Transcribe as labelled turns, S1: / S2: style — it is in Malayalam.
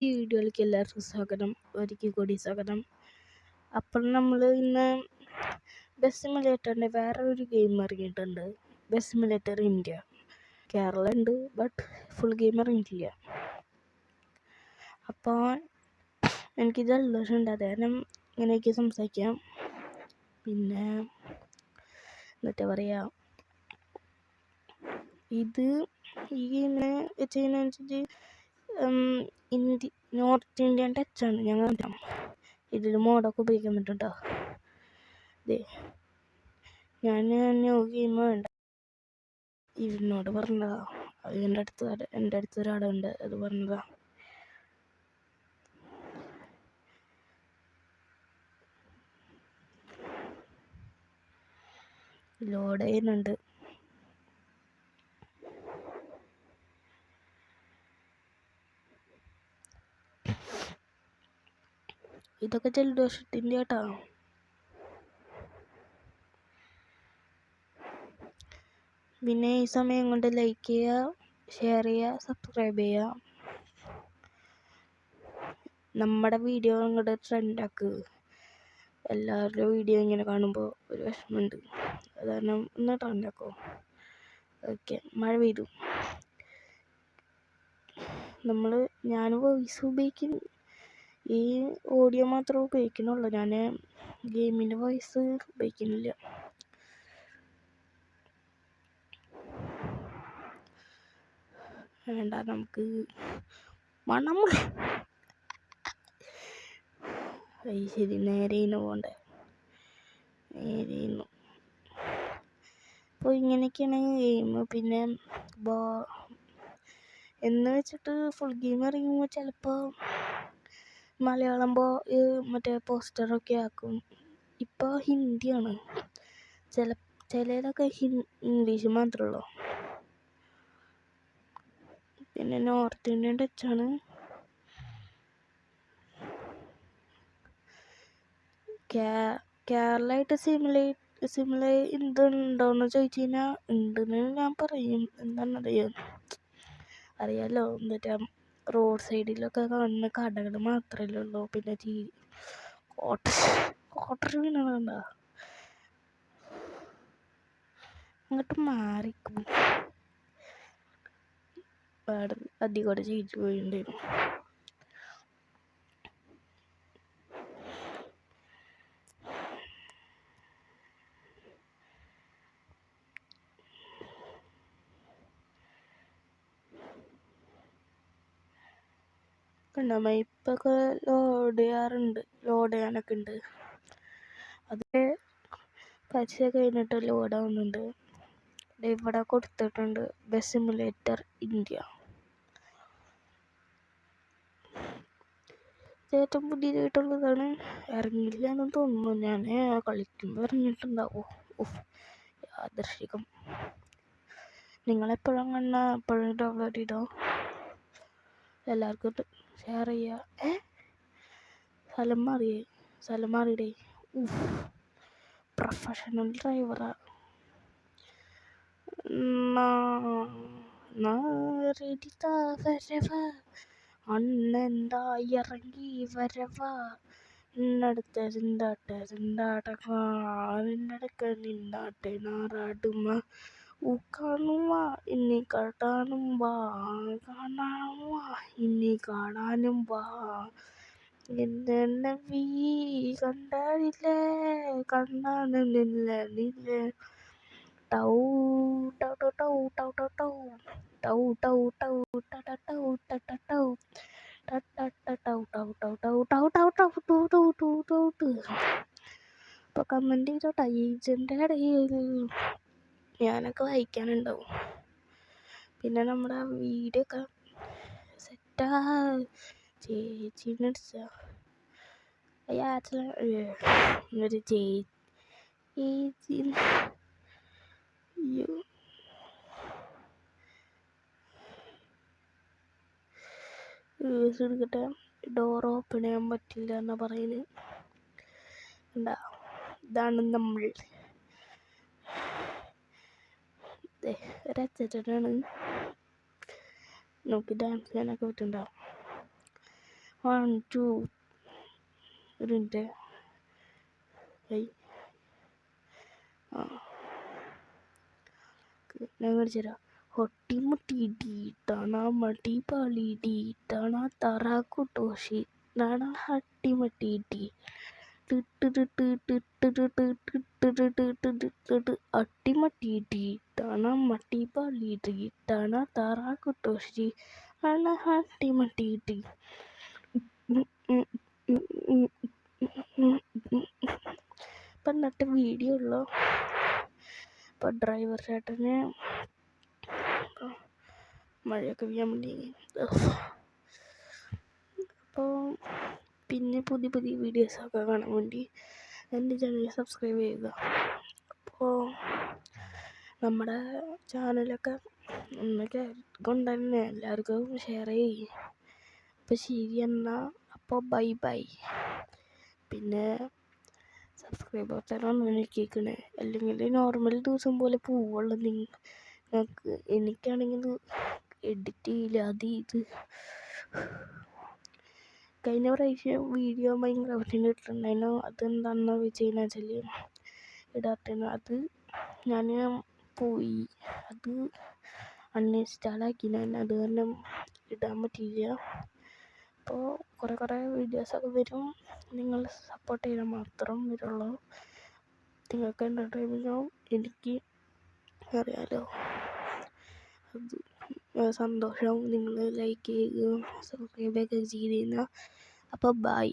S1: ഈ വീഡിയോയിലേക്ക് എല്ലാവർക്കും സ്വാഗതം. ഒരിക്കൽ കൂടി സ്വാഗതം. അപ്പോൾ നമ്മൾ ഇന്ന് ബസ് സിമുലേറ്ററിൻ്റെ വേറെ ഒരു ഗെയിം ഇറങ്ങിയിട്ടുണ്ട്. Bus simulator India. കേരള ഉണ്ട്, ബട്ട് ഫുൾ ഗെയിം ഇറങ്ങിയിട്ടില്ല. അപ്പോൾ എനിക്ക് ജലദോഷമുണ്ട്, അത് കാരണം ഇങ്ങനെയൊക്കെ സംസാരിക്കാം. പിന്നെ എന്നിട്ട് പറയാം, ഇത് ഈ ഗെയിമിനെ വെച്ച് കഴിഞ്ഞാൽ നോർത്ത് ഇന്ത്യൻ ടച്ചാണ്. ഞങ്ങൾ ഇതിൽ മോഡൊക്കെ ഉപയോഗിക്കാൻ പറ്റും കേട്ടോ. ഇതേ ഞാൻ ന്യൂ ഗെയിം വേണ്ട ഇവനോട് പറഞ്ഞതാ. എൻ്റെ അടുത്ത് ഒരാളുണ്ട്, അത് പറഞ്ഞതാ. ലോഡ് ചെയ്യുന്നുണ്ട്. ഇതൊക്കെ ജലദോഷത്തിൻ്റെ കേട്ടോ. പിന്നെ ഈ സമയം കൊണ്ട് ലൈക്ക് ചെയ്യുക, ഷെയർ ചെയ്യുക, സബ്സ്ക്രൈബ് ചെയ്യുക. നമ്മുടെ വീഡിയോ അങ്ങോട്ട് ട്രെൻഡാക്കുക. എല്ലാവരുടെ വീഡിയോ ഇങ്ങനെ കാണുമ്പോൾ ഒരു വിഷമമുണ്ട്, അത് കാരണം ഒന്ന് ട്രെൻഡാക്കോ. ഓക്കെ, മഴ പെയ്തു. ഞാൻ വോയിസ് ഉപയോഗിക്കും, ഈ ഓഡിയോ മാത്രമേ ഉപയോഗിക്കുന്നുള്ളൂ. ഞാൻ ഗെയിമിൻ്റെ വോയിസ് ഉപയോഗിക്കുന്നില്ല. വേണ്ട, നമുക്ക് മണം ശരി. നേരെ ഇന്ന് പോണ്ടേ, നേരെ ഇന്നു. അപ്പോൾ ഇങ്ങനെയൊക്കെയാണ് ഗെയിം. പിന്നെ എന്ന് വെച്ചിട്ട് ഫുൾ ഗെയിം ഇറങ്ങുമ്പോൾ ചിലപ്പോൾ മലയാളം മറ്റേ പോസ്റ്ററൊക്കെ ആക്കും. ഇപ്പോൾ ഹിന്ദിയാണ്, ചിലതൊക്കെ ഇംഗ്ലീഷ് മാത്രമേ ഉള്ളൂ. പിന്നെ നോർത്ത് ഇന്ത്യൻ ടച്ചാണ്. കേരളമായിട്ട് ഇതുണ്ടോയെന്ന് ചോദിച്ചു കഴിഞ്ഞാൽ ഉണ്ടെന്ന് ഞാൻ പറയും. അറിയാലോ, എന്നിട്ട് റോഡ് സൈഡിലൊക്കെ കാണുന്ന കടകൾ മാത്രമല്ലേ ഉള്ളൂ. പിന്നെ ക്വാർട്ടർ വീണണ്ട, അങ്ങോട്ട് മാറിക്കും. അധികം ചെയ്തു പോയിണ്ടായിരുന്നു. കണ്ടോ, ഇപ്പൊക്കെ ലോഡ് ചെയ്യാനൊക്കെ ഉണ്ട്. അത് പൈസ കഴിഞ്ഞിട്ട് ലോഡ് ആവുന്നുണ്ട്. ഇവിടെ കൊടുത്തിട്ടുണ്ട് ബസ് സിമുലേറ്റർ ഇന്ത്യ. ഏറ്റവും പുതിയതായിട്ടുള്ളതാണ്, ഇറങ്ങിയില്ല എന്ന് തോന്നുന്നു. ഞാൻ കളിക്കുമ്പോൾ ഇറങ്ങിയിട്ടുണ്ടാവോ. യാദൃശ്ചികം. നിങ്ങളെപ്പോഴും എപ്പോഴും ഡൗൺലോഡ് ചെയ്തോ, എല്ലാവർക്കും ഷെയർ ചെയ്യുക. സ്ഥലം മാറിയിടേ. പ്രൊഫഷണൽ ഡ്രൈവറാ. അന്നെന്താ ഇറങ്ങി വരവാ, നിന്നടുക്ക നിന്നാട്ടെ നാറാടുമ കാണുവാ ഇനി കാണാനും വാ, ഇനി കാണാനും വാ. എന്നെ വീ കണ്ടാടില്ലേ, കണ്ണാനില്ലേ. ടൗ ടൗ ടൗ ടൗ ടൗ ടൗ ടൗ ടൗ ടൗ ടൗ ടൗ ടൗ ടൗ ടൗ. ഇപ്പൊ കമന്റ് ചെയ്തോട്ടാ, ഏജന്റ് ഇടയിൽ ഞാനൊക്കെ വായിക്കാനുണ്ടാവും. പിന്നെ നമ്മുടെ വീഡിയോ ഒക്കെ സെറ്റാ ചേച്ചീനെ അടിച്ച ഒരു ചേച്ചി. എടുക്കട്ടെ. ഡോർ ഓപ്പൺ ചെയ്യാൻ പറ്റില്ല എന്നാ പറയുന്നത്. ഇതാണ് നമ്മൾ. ഒരച്ചാണ്, നമുക്ക് ഡാൻസ് ചെയ്യാനൊക്കെ പറ്റുന്നുണ്ടാവും. 1 2 ഒരു മിനിറ്റ് ഞാൻ കാണിച്ചു തരാം. ഹൊട്ടിമുട്ടി ഡി ടണ മടി പാളി ഡി ടണ തറാക്കുട്ടോഷി ടണ ഹട്ടിമട്ടി ഡി അട്ടിമട്ടി ഡി ടണ മട്ടി പാളി ഡി ടണ തറാക്കുട്ടോഷി ടണ ഹട്ടിമട്ടി ഡി. ഇപ്പം എന്നിട്ട് വീഡിയോ ഉള്ളു. ഇപ്പം ഡ്രൈവർ ചേട്ടന് മഴയൊക്കെ പെയ്യാൻ വേണ്ടി അപ്പോൾ പിന്നെ പുതിയ പുതിയ വീഡിയോസൊക്കെ കാണാൻ വേണ്ടി എൻ്റെ ചാനൽ സബ്സ്ക്രൈബ് ചെയ്യുക. അപ്പോൾ നമ്മുടെ ചാനലൊക്കെ ഒന്ന് കൊണ്ടുതന്നെ എല്ലാവർക്കും ഷെയർ ചെയ്യും. അപ്പോൾ ശരി എന്നാൽ അപ്പോൾ ബൈ ബൈ. പിന്നെ സബ്സ്ക്രൈബ് ബട്ടൺ കേൾക്കണേ, അല്ലെങ്കിൽ നോർമൽ ദിവസം പോലെ പോവുള്ളൂ. നിങ്ങൾക്ക് എനിക്കാണെങ്കിൽ എഡിറ്റ് ചെയ്യില്ല. ഇത് കഴിഞ്ഞ പ്രാവശ്യം വീഡിയോ മൈൻക്രാഫ്റ്റിൻ്റെ ഇട്ടിട്ടുണ്ടായിരുന്നു. അതെന്താണെന്ന് വെച്ച് ഇടാത്തതിന് അത് ഞാൻ പോയി അത് അൺഇൻസ്റ്റാളാക്കി. അത് കാരണം ഇടാൻ പറ്റിയില്ല. അപ്പോൾ കുറേ വീഡിയോസൊക്കെ വരും. നിങ്ങൾ സപ്പോർട്ട് ചെയ്താൽ മാത്രം വരുള്ളൂ. നിങ്ങൾക്ക് എൻ്റർടൈൻമെൻ്റ് ആവും, എനിക്ക് അറിയാലോ. അത് സന്തോഷവും. നിങ്ങൾ ലൈക്ക് ചെയ്യുകയും സബ്സ്ക്രൈബൊക്കെ ചെയ്ത് കഴിഞ്ഞാൽ. അപ്പോൾ ബൈ.